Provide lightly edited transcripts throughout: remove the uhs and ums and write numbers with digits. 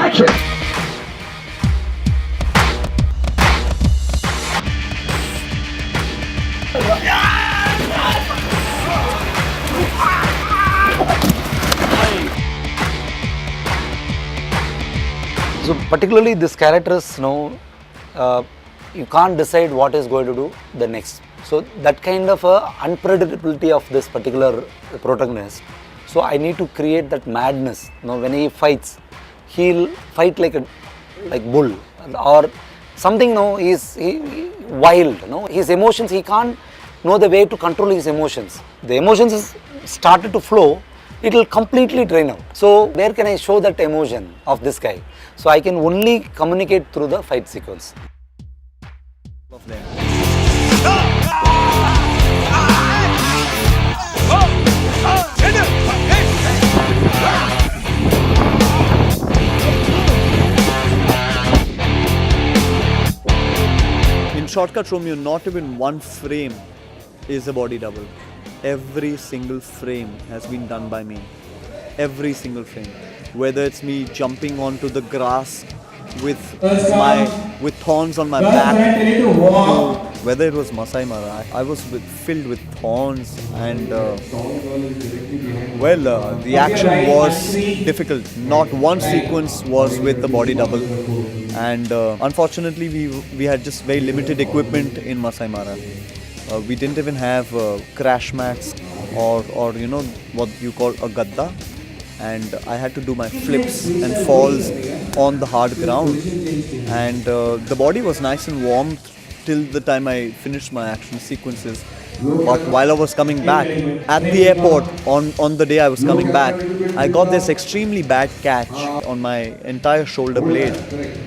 Action! So particularly this characters, you can't decide what is going to do the next. So that kind of unpredictability of this particular protagonist. So I need to create that madness. When he fights, he'll fight like bull or something. He's wild. His emotions, he can't know the way to control his emotions. The emotions is started to flow. It will completely drain out. So where can I show that emotion of this guy? So I can only communicate through the fight sequence. In Shortcut Romeo, not even one frame is a body double. Every single frame has been done by me. Every single frame. Whether it's me jumping onto the grass with thorns on my back, to whether it was Masai Mara, I was filled with thorns and the action was difficult. Not one sequence was with the body double, and unfortunately we had just very limited equipment in Masai Mara. We didn't even have crash mats or what you call a gadda, and I had to do my flips and falls on the hard ground, and the body was nice and warm till the time I finished my action sequences. But while I was coming back at the airport on the day I was coming back, I got this extremely bad catch on my entire shoulder blade.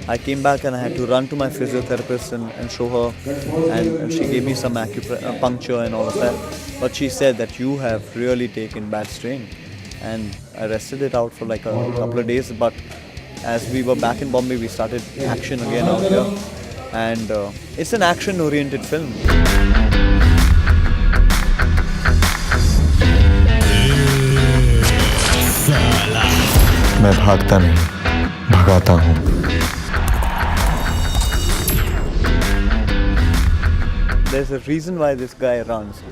I came back and I had to run to my physiotherapist and show her, and she gave me some acupuncture and all of that. But she said that you have really taken bad strain, and I rested it out for like a couple of days. But as we were back in Bombay, we started action again out here, and it's an action-oriented film. मैं भागता नहीं, भगाता हूँ. There's a reason why this guy runs,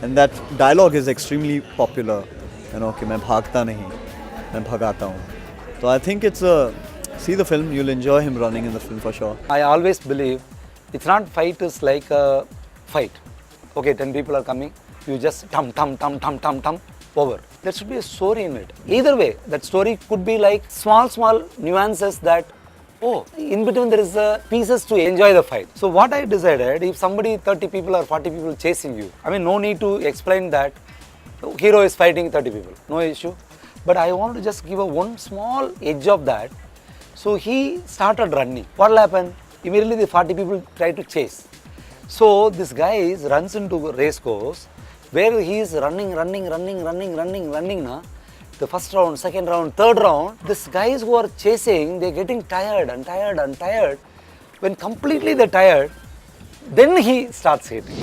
and that dialogue is extremely popular, कि मैं भागता नहीं, मैं भगाता हूँ. So I think see the film, you'll enjoy him running in the film for sure. I always believe it's not fight is like a fight. Okay, 10 people are coming, you just tum, over. There should be a story in it. Either way, that story could be like small nuances that, in between there is pieces to enjoy the fight. So what I decided, if somebody 30 people or 40 people chasing you, no need to explain that hero is fighting 30 people, no issue. But I want to just give one small edge of that. So he started running. What will happen? Immediately the 40 people try to chase. So this guy runs into a race course where he is running. The first round, second round, third round, these guys who are chasing, they're getting tired. When completely they're tired, then he starts hitting.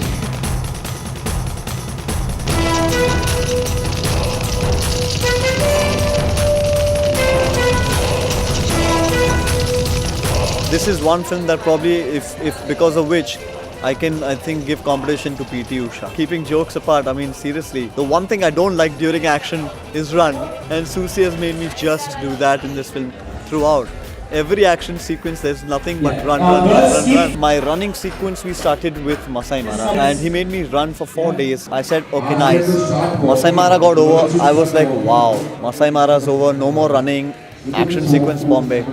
This is one film that probably, if because of which, I think give competition to PT Usha. Keeping jokes apart, seriously, the one thing I don't like during action is run, and Susi has made me just do that in this film throughout. Every action sequence, there's nothing but run. My running sequence, we started with Masai Mara, and he made me run for 4 days. I said, okay, nice. Masai Mara got over. I was like, wow, Masai Mara's over, no more running. Action sequence, Bombay.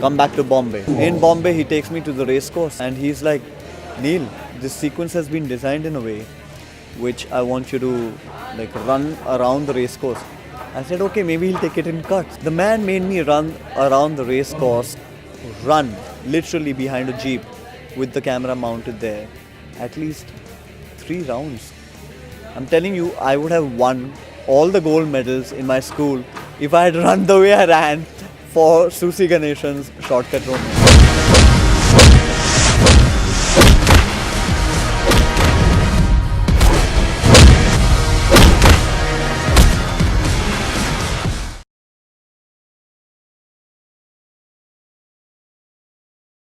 Come back to Bombay. In Bombay, he takes me to the race course, and he's like, Neil, this sequence has been designed in a way which I want you to run around the race course. I said, okay, maybe he'll take it in cuts. The man made me run around the race course, literally behind a jeep with the camera mounted there, at least 3 rounds. I'm telling you, I would have won all the gold medals in my school if I had run the way I ran for Susi Ganeshan's Shortcut Romeo.